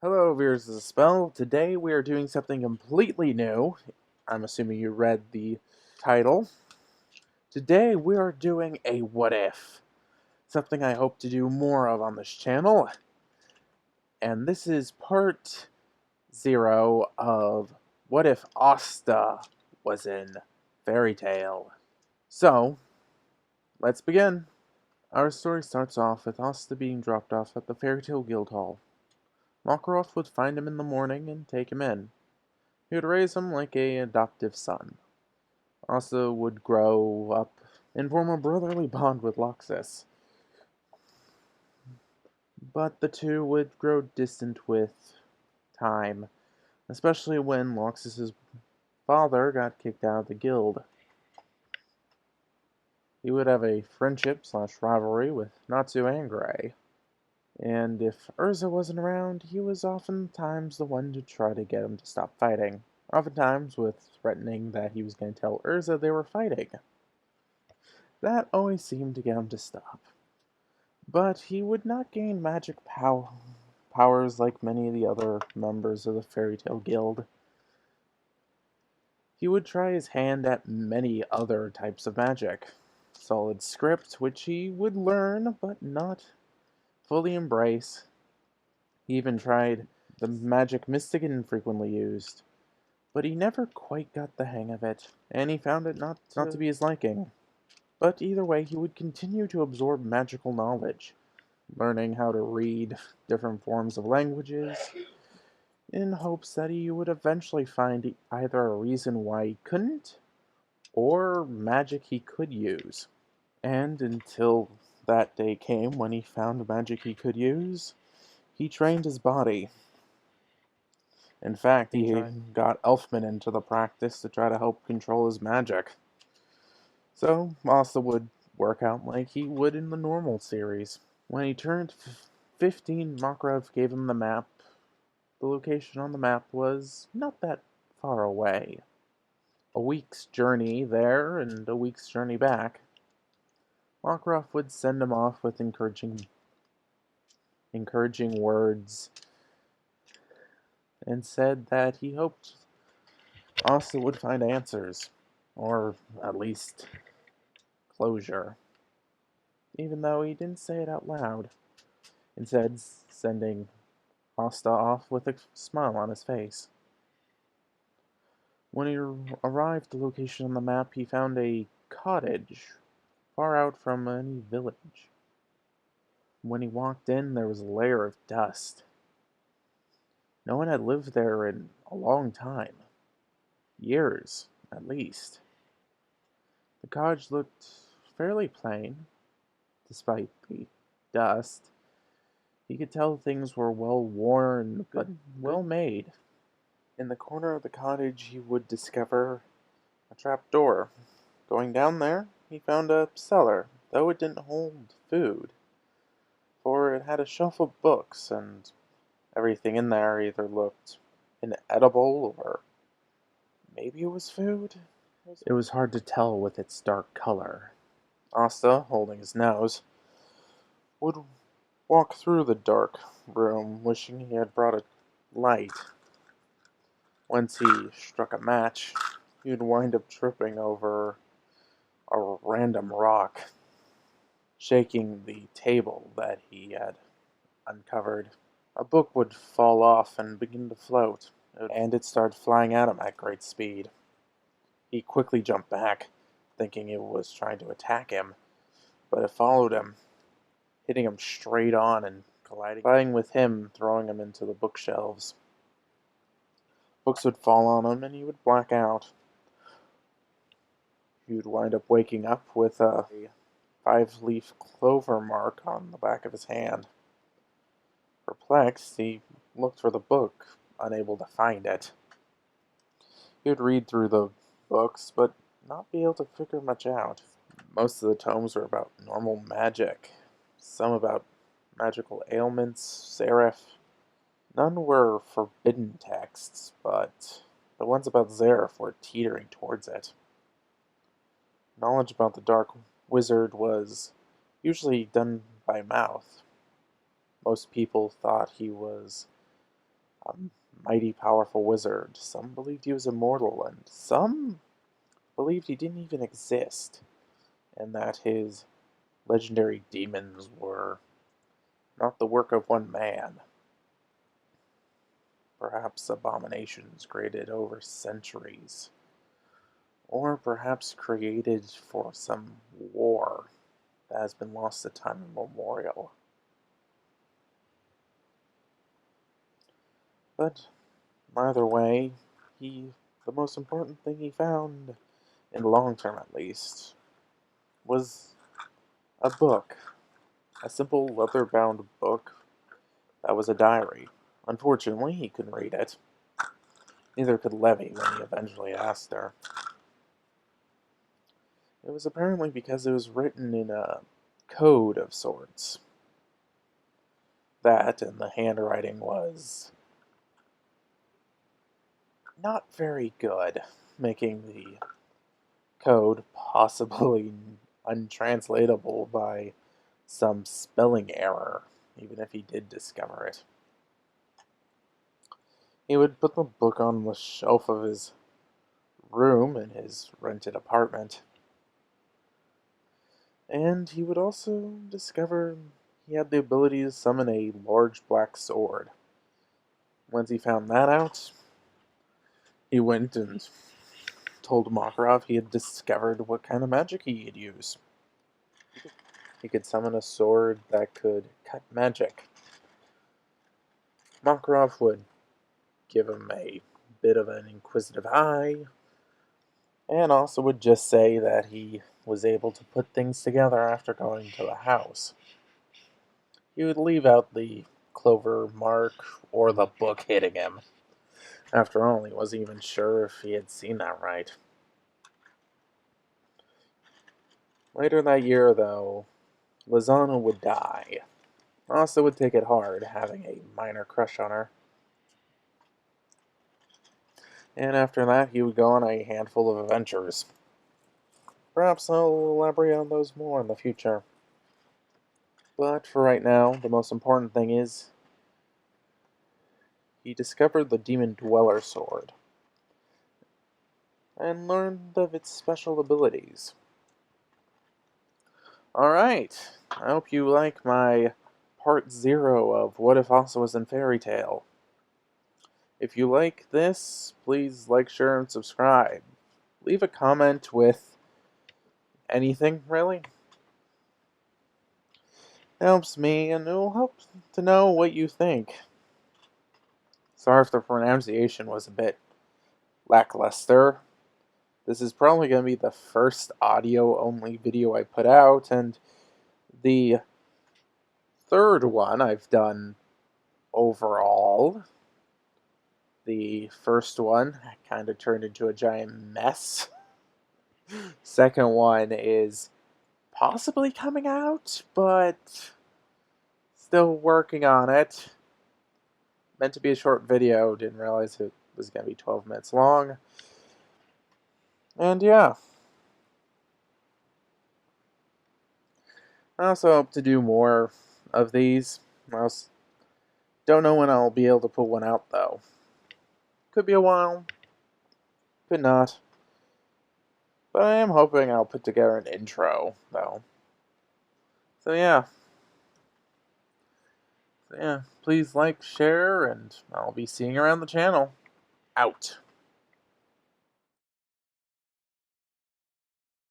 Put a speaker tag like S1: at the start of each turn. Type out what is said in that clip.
S1: Hello, viewers of the Spell. Today we are doing something completely new. I'm assuming you read the title. Today we are doing a what if. Something I hope to do more of on this channel. And this is part 0 of What If Asta was in Fairytail. So, let's begin. Our story starts off with Asta being dropped off at the Fairytale Guild Hall. Makarov would find him in the morning and take him in. He would raise him like an adoptive son. Asta would grow up and form a brotherly bond with Loxus. But the two would grow distant with time, especially when Loxus's father got kicked out of the guild. He would have a friendship/rivalry with Natsu and Gray. And if Urza wasn't around, he was oftentimes the one to try to get him to stop fighting. Oftentimes with threatening that he was going to tell Urza they were fighting. That always seemed to get him to stop. But he would not gain magic powers like many of the other members of the Fairytale Guild. He would try his hand at many other types of magic. Solid script, which he would learn but not fully embrace. He even tried the magic Mystic infrequently used, but he never quite got the hang of it, and he found it not to be his liking. But either way, he would continue to absorb magical knowledge, learning how to read different forms of languages, in hopes that he would eventually find either a reason why he couldn't, or magic he could use. And until that day came when he found magic he could use, he trained his body. In fact, he got Elfman into the practice to try to help control his magic. So, Asta would work out like he would in the normal series. When he turned 15, Makarov gave him the map. The location on the map was not that far away. A week's journey there and a week's journey back. Makarov would send him off with encouraging words and said that he hoped Asta would find answers, or at least closure, even though he didn't say it out loud, instead sending Asta off with a smile on his face. When he arrived at the location on the map, he found a cottage far out from any village. When he walked in, there was a layer of dust. No one had lived there in a long time. Years, at least. The cottage looked fairly plain, despite the dust. He could tell things were well worn, but well made. In the corner of the cottage, he would discover a trap door. Going down there, he found a cellar, though it didn't hold food, for it had a shelf of books, and everything in there either looked inedible or maybe it was food. It was hard to tell with its dark color. Asta, holding his nose, would walk through the dark room, wishing he had brought a light. Once he struck a match, he would wind up tripping over a random rock, shaking the table that he had uncovered. A book would fall off and begin to float, and it started flying at him at great speed. He quickly jumped back, thinking it was trying to attack him, but it followed him, hitting him straight on and colliding with him, throwing him into the bookshelves. Books would fall on him, and he would black out. He would wind up waking up with a 5-leaf clover mark on the back of his hand. Perplexed, he looked for the book, unable to find it. He would read through the books, but not be able to figure much out. Most of the tomes were about normal magic, some about magical ailments, serif. None were forbidden texts, but the ones about Zareth were teetering towards it. Knowledge about the Dark Wizard was usually done by mouth. Most people thought he was a mighty powerful wizard. Some believed he was immortal, and some believed he didn't even exist, and that his legendary demons were not the work of one man. Perhaps abominations created over centuries, or perhaps created for some war that has been lost to time immemorial. But either way, the most important thing he found, in the long term at least, was a book. A simple leather-bound book that was a diary. Unfortunately, he couldn't read it. Neither could Levy when he eventually asked her. It was apparently because it was written in a code of sorts. That and the handwriting was not very good, making the code possibly untranslatable by some spelling error, even if he did discover it. He would put the book on the shelf of his room in his rented apartment. And he would also discover he had the ability to summon a large black sword. Once he found that out, he went and told Makarov he had discovered what kind of magic he could use. He could summon a sword that could cut magic. Makarov would give him a bit of an inquisitive eye, and also would just say that he was able to put things together after going to the house. He would leave out the clover mark or the book hitting him. After all, he wasn't even sure if he had seen that right. Later that year, though, Lizana would die. Asta would take it hard, having a minor crush on her. And after that, he would go on a handful of adventures. Perhaps I'll elaborate on those more in the future. But for right now, the most important thing is he discovered the Demon Dweller Sword and learned of its special abilities. Alright, I hope you like my part 0 of What If Asta Was in Fairytale. If you like this, please like, share, and subscribe. Leave a comment with anything, really. It helps me, and it will help to know what you think. Sorry if the pronunciation was a bit lackluster. This is probably going to be the first audio-only video I put out, and the third one I've done overall. The first one kind of turned into a giant mess. Second one is possibly coming out, but still working on it. Meant to be a short video, didn't realize it was going to be 12 minutes long. And yeah. I also hope to do more of these. I don't know when I'll be able to put one out, though. Could be a while, could not. But I am hoping I'll put together an intro, though. So yeah. Please like, share, and I'll be seeing you around the channel. Out.